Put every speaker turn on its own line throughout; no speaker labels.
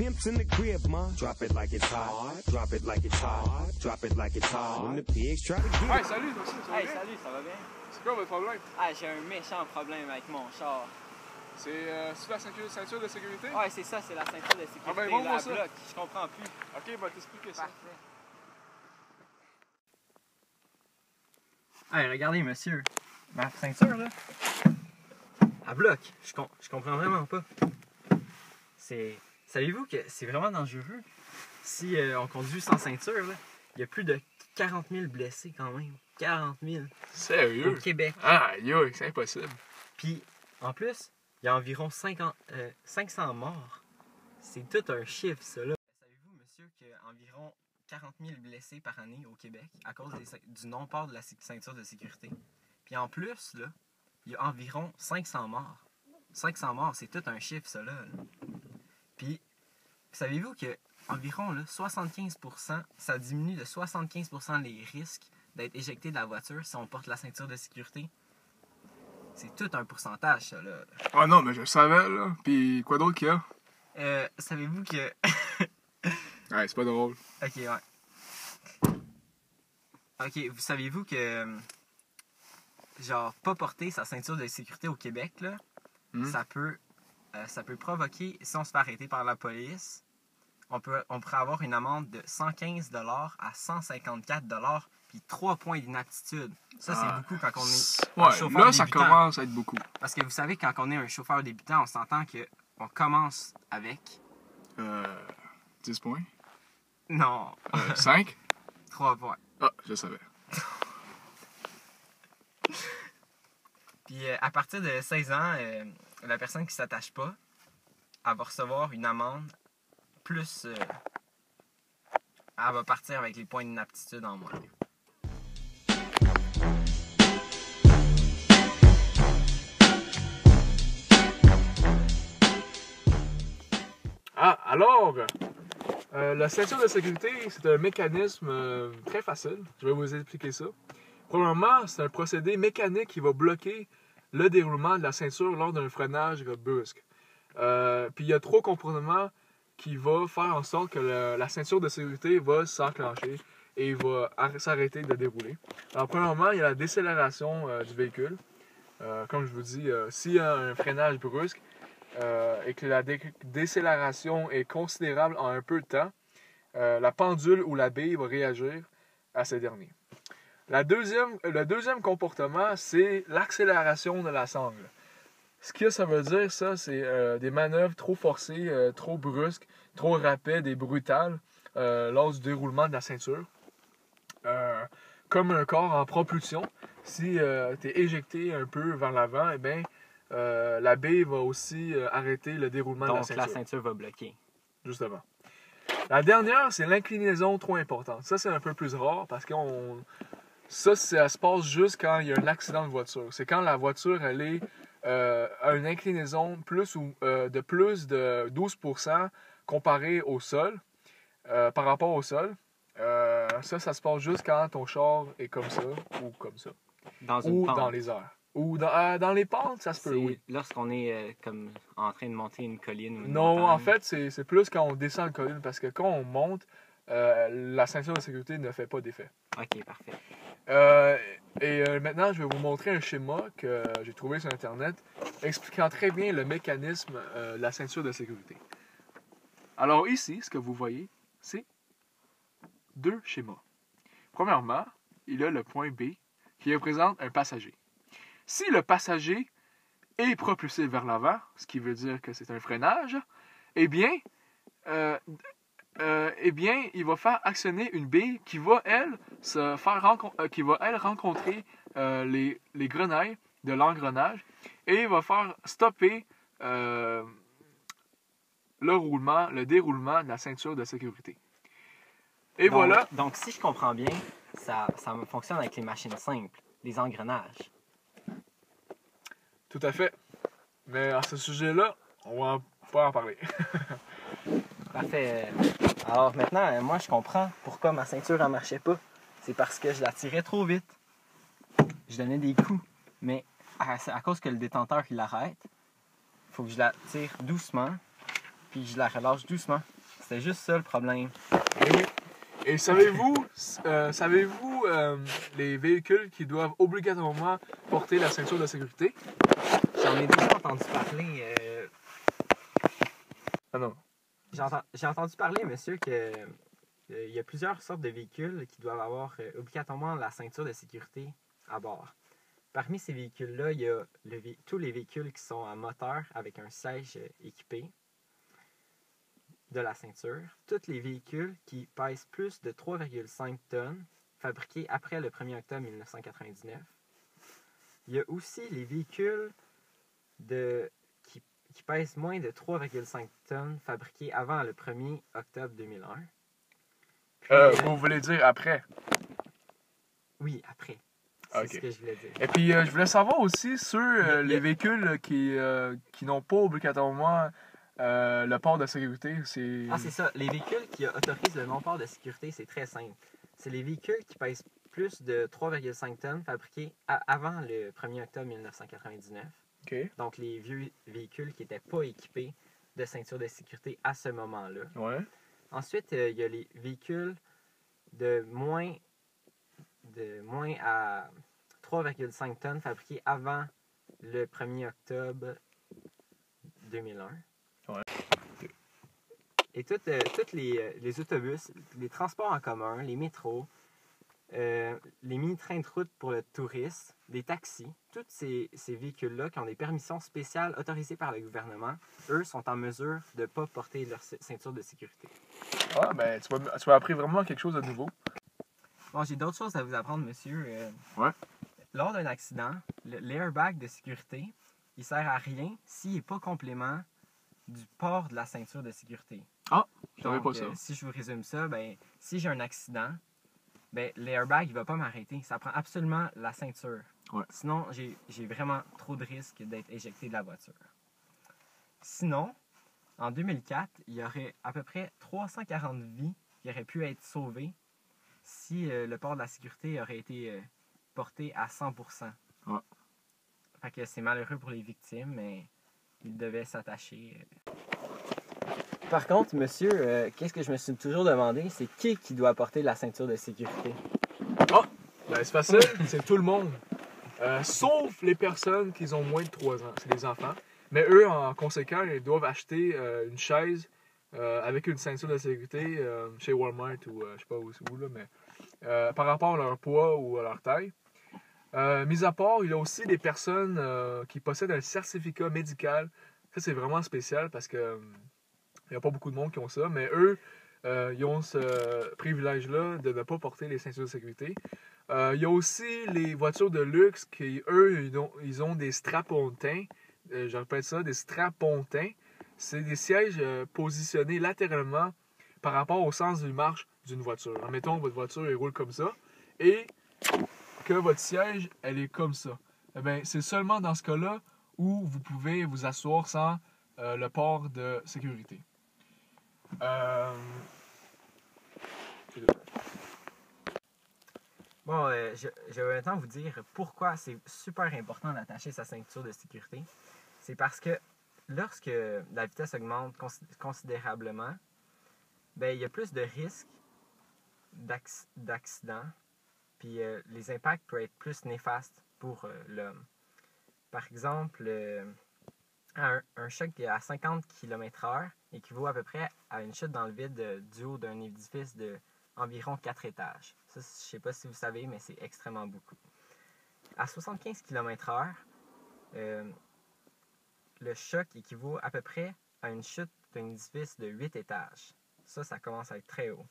pimps in the crib, ma. Drop it like it's hot. Drop it like it's hot. Drop it like it's hot. When the pigs try to get
Hey, salut, toi aussi, ça va
Hey,
bien?
salut, ça va bien?
C'est quoi votre problème?
Ah, j'ai un méchant problème avec mon char.
C'est la ceinture de sécurité?
Ouais, c'est ça, c'est la ceinture de sécurité.
Ah ben, montre-moi
la
ça.
bloque, je comprends plus.
Ok, bah t'expliquer ça.
Parfait. Hey, regardez, monsieur. Ma ceinture, là, elle bloque. Je comprends vraiment pas. Savez-vous que c'est vraiment dangereux? Si on conduit sans ceinture, là, il y a plus de 40 000 blessés quand même. 40 000.
Sérieux?
Au Québec.
Ah, yo, c'est impossible.
Puis, en plus, il y a environ 500 morts. C'est tout un chiffre, ça, là. Savez-vous, monsieur, qu'il y a environ 40 000 blessés par année au Québec à cause du non-port de la ceinture de sécurité? Puis en plus, là, il y a environ 500 morts. 500 morts, c'est tout un chiffre, ça, là. Puis, savez-vous que environ là, 75%, ça diminue de 75% les risques d'être éjecté de la voiture si on porte la ceinture de sécurité? C'est tout un pourcentage, ça, là.
Ah non, mais je le savais, là. Puis quoi d'autre qu'il y a?
Savez-vous que...
Ouais, c'est pas drôle.
Ok, ouais. Ok, vous savez-vous que... Genre, pas porter sa ceinture de sécurité au Québec, là, ça peut provoquer, si on se fait arrêter par la police, on pourrait avoir une amende de 115 $ à 154 $, puis 3 points d'inaptitude. Ça, c'est beaucoup quand on est un chauffeur
là, ça
débutant.
commence à être beaucoup.
Parce que vous savez, quand on est un chauffeur débutant, on s'entend qu'on commence avec...
10 points?
Non,
5?
3 points.
Ah, je savais.
Puis à partir de 16 ans, la personne qui ne s'attache pas, elle va recevoir une amende plus... elle va partir avec les points d'inaptitude en moins.
Ah, alors, la ceinture de sécurité, c'est un mécanisme très facile. Je vais vous expliquer ça. Premièrement, c'est un procédé mécanique qui va bloquer le déroulement de la ceinture lors d'un freinage brusque. Puis il y a 3 comportements qui vont faire en sorte que la ceinture de sécurité va s'enclencher et va s'arrêter de dérouler. Alors, premièrement, il y a la décélération du véhicule. Comme je vous dis, s'il y a un freinage brusque, et que la décélération est considérable en un peu de temps, la pendule ou la bille va réagir à ce dernier. Le deuxième comportement, c'est l'accélération de la sangle. Ce que ça veut dire, ça, c'est des manœuvres trop forcées, trop brusques, trop rapides et brutales lors du déroulement de la ceinture. Comme un corps en propulsion, si tu es éjecté un peu vers l'avant, eh bien, la bille va aussi arrêter le déroulement de la ceinture.
Donc la ceinture va bloquer.
Justement. La dernière, c'est l'inclinaison trop importante. Ça, c'est un peu plus rare parce que ça se passe juste quand il y a un accident de voiture. C'est quand la voiture, elle est à une inclinaison de plus de 12% comparée au sol, par rapport au sol. Ça se passe juste quand ton char est comme ça ou comme ça.
Ou
dans les airs. Ou dans les pentes, ça se peut, oui.
Lorsqu'on est comme en train de monter une colline ou une
Non,
montagne.
en fait, c'est plus quand on descend une colline, parce que quand on monte, la ceinture de sécurité ne fait pas d'effet.
Ok, parfait.
Maintenant, je vais vous montrer un schéma que j'ai trouvé sur Internet expliquant très bien le mécanisme de la ceinture de sécurité. Alors ici, ce que vous voyez, c'est 2 schémas. Premièrement, il y a le point B qui représente un passager. Si le passager est propulsé vers l'avant, ce qui veut dire que c'est un freinage, eh bien, il va faire actionner une bille qui va, elle, rencontrer les grenailles de l'engrenage et il va faire stopper le déroulement de la ceinture de sécurité. Et voilà.
Donc, si je comprends bien, ça fonctionne avec les machines simples, les engrenages.
Tout à fait. Mais à ce sujet-là, on va pas en parler.
Parfait. Alors maintenant, moi, je comprends pourquoi ma ceinture ne marchait pas. C'est parce que je la tirais trop vite. Je donnais des coups. Mais à cause que le détenteur il l'arrête, il faut que je la tire doucement, puis je la relâche doucement. C'était juste ça le problème.
Et oui. Et savez-vous les véhicules qui doivent obligatoirement porter la ceinture de sécurité?
J'en ai déjà entendu parler.
Ah non.
J'ai entendu parler, monsieur, que il y a plusieurs sortes de véhicules qui doivent avoir obligatoirement la ceinture de sécurité à bord. Parmi ces véhicules-là, il y a tous les véhicules qui sont à moteur avec un siège équipé de la ceinture. Tous les véhicules qui pèsent plus de 3,5 tonnes, fabriqués après le 1er octobre 1999. Il y a aussi les véhicules qui pèsent moins de 3,5 tonnes, fabriqués avant le 1er octobre 2001. Puis,
vous voulez dire après?
Oui, après. C'est
Ok.
ce que je voulais dire.
Et puis, je voulais savoir aussi sur les véhicules qui n'ont pas obligatoirement le port de sécurité.
C'est ça. Les véhicules qui autorisent le non-port de sécurité, c'est très simple. C'est les véhicules qui pèsent plus de 3,5 tonnes, fabriqués avant le 1er octobre 1999.
OK.
Donc, les vieux véhicules qui n'étaient pas équipés de ceinture de sécurité à ce moment-là.
Ouais.
Ensuite, il y a les véhicules de moins à 3,5 tonnes fabriqués avant le 1er octobre 2001.
Ouais.
Et tous les autobus, les transports en commun, les métros, les mini-trains de route pour le tourisme, les taxis, tous ces véhicules-là qui ont des permissions spéciales autorisées par le gouvernement, eux sont en mesure de ne pas porter leur ceinture de sécurité.
Ah, ben, tu m'as appris vraiment quelque chose de nouveau.
Bon, j'ai d'autres choses à vous apprendre, monsieur.
Ouais.
Lors d'un accident, l'airbag de sécurité, il sert à rien s'il n'est pas complément du port de la ceinture de sécurité.
Ah, je savais
Donc,
pas ça.
si je vous résume ça, ben, si j'ai un accident, ben, l'airbag, il va pas m'arrêter. Ça prend absolument la ceinture.
Ouais.
Sinon, j'ai vraiment trop de risques d'être éjecté de la voiture. Sinon, en 2004, il y aurait à peu près 340 vies qui auraient pu être sauvées si le port de la sécurité aurait été porté à 100%.
Ouais.
Fait que c'est malheureux pour les victimes, mais ils devaient s'attacher. Par contre, monsieur, qu'est-ce que je me suis toujours demandé, c'est qui doit porter la ceinture de sécurité?
Ben, c'est facile, c'est tout le monde. Sauf les personnes qui ont moins de 3 ans, c'est les enfants. Mais eux, en conséquent, ils doivent acheter une chaise avec une ceinture de sécurité chez Walmart ou je sais pas où là, mais par rapport à leur poids ou à leur taille. Mis à part, il y a aussi des personnes qui possèdent un certificat médical. Ça, c'est vraiment spécial parce que il n'y a pas beaucoup de monde qui ont ça, mais eux, ils ont ce privilège-là de ne pas porter les ceintures de sécurité. Il y a aussi les voitures de luxe qui, eux, ils ont des strapontins. Je répète ça, des strapontins. C'est des sièges positionnés latéralement par rapport au sens d'une marche d'une voiture. Admettons que votre voiture elle roule comme ça et que votre siège, elle est comme ça. Eh bien, c'est seulement dans ce cas-là où vous pouvez vous asseoir sans le port de sécurité.
Bon, je vais maintenant vous dire pourquoi c'est super important d'attacher sa ceinture de sécurité. C'est parce que lorsque la vitesse augmente considérablement, ben, il y a plus de risques d'accident, puis les impacts peuvent être plus néfastes pour l'homme. Par exemple, un choc à 50 km/h équivaut à peu près à une chute dans le vide du haut d'un édifice de environ 4 étages. Ça, je ne sais pas si vous savez, mais c'est extrêmement beaucoup. À 75 km/h, le choc équivaut à peu près à une chute d'un édifice de 8 étages. Ça commence à être très haut.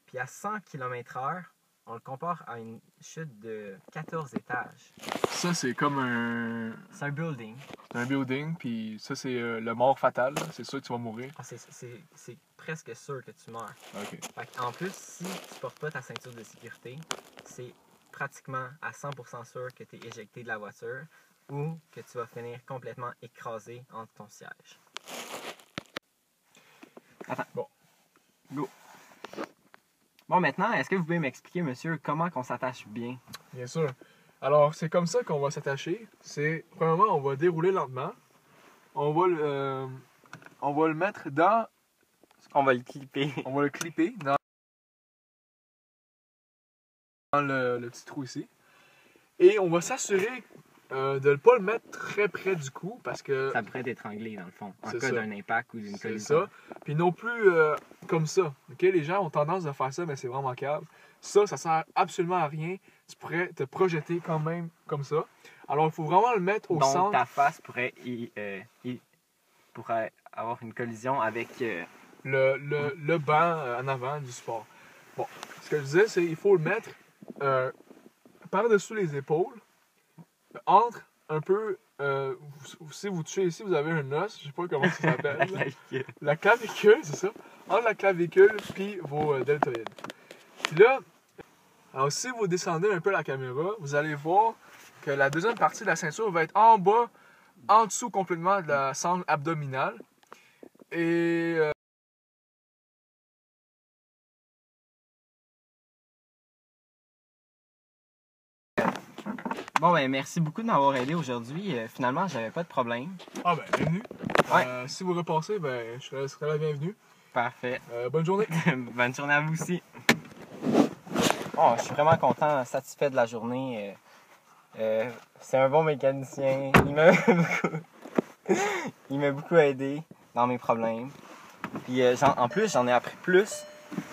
Puis à 100 km/h, on le compare à une chute de 14 étages.
Ça, c'est comme un...
C'est un building.
C'est un building, puis ça, c'est le mort fatal. Là. C'est sûr que tu vas mourir.
Ah, c'est presque sûr que tu meurs.
OK.
En plus, si tu portes pas ta ceinture de sécurité, c'est pratiquement à 100% sûr que tu es éjecté de la voiture ou que tu vas finir complètement écrasé entre ton siège. Attends.
Bon.
Go. Bon, maintenant, est-ce que vous pouvez m'expliquer, monsieur, comment qu'on s'attache bien?
Bien sûr. Alors, c'est comme ça qu'on va s'attacher. Premièrement, on va dérouler lentement. On va le mettre
On va le clipper.
On va le clipper dans le petit trou ici. Et on va s'assurer de ne pas le mettre très près du cou parce que
Ça pourrait t'étrangler dans le fond, en
C'est
cas
ça.
d'un impact ou d'une
c'est
collision.
ça. Puis non plus comme ça. Ok, les gens ont tendance à faire ça, mais c'est vraiment câble. Ça sert absolument à rien. Tu pourrais te projeter quand même comme ça. Alors, il faut vraiment le mettre au
Donc
centre.
ta face pourrait pourrait avoir une collision avec
Le banc en avant du support. Bon, ce que je disais, c'est qu'il faut le mettre par-dessus les épaules, entre un peu. Si vous touchez ici, vous avez un os, je sais pas comment ça s'appelle.
la clavicule.
La clavicule, c'est ça. Entre la clavicule puis vos deltoïdes. Puis là, alors si vous descendez un peu la caméra, vous allez voir que la deuxième partie de la ceinture va être en bas, en dessous complètement de la sangle abdominale. Et
Bon, ben merci beaucoup de m'avoir aidé aujourd'hui. Finalement, j'avais pas de problème.
ah ben, bienvenue.
Ouais.
Si vous repassez, ben, je serai la bienvenue.
Parfait.
Bonne journée.
Bonne journée à vous aussi. Oh, je suis vraiment content, satisfait de la journée. C'est un bon mécanicien. Il m'a beaucoup aidé dans mes problèmes. Puis en plus, j'en ai appris plus.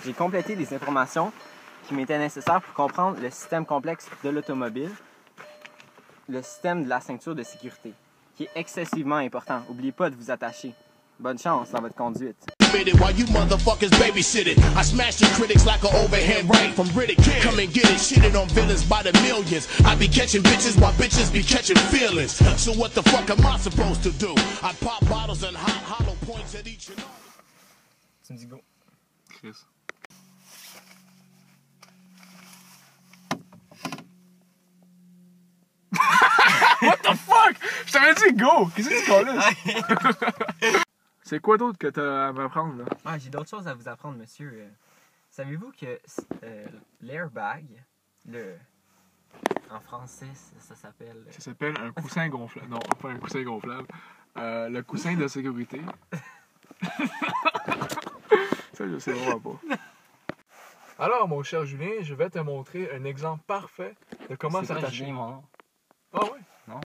J'ai complété les informations qui m'étaient nécessaires pour comprendre le système complexe de l'automobile, le système de la ceinture de sécurité, qui est excessivement important. N'oubliez pas de vous attacher. Bonne chance dans votre conduite.
While you motherfuckers babysit it, I smash the critics like an overhead right from Riddick. Come and get it, shitted on villains by the millions. I be catching bitches while bitches be catching feelings. So what the fuck am I supposed to do? I pop bottles and hot hollow points at each and all.
Tu me dis go.
Chris. What the fuck? Je t'avais dit go! Qu'est-ce que tu colles? C'est quoi d'autre que t'as à m'apprendre là?
Ah, j'ai d'autres choses à vous apprendre, monsieur. Savez-vous que l'airbag, en français, ça s'appelle...
Ça s'appelle un coussin gonflable. Non, pas un coussin gonflable. Le coussin de sécurité. Ça, je sais vraiment pas. Alors, mon cher Julien, je vais te montrer un exemple parfait de comment
C'est pas
s'attacher.
Julien, mon nom.
Ah ouais?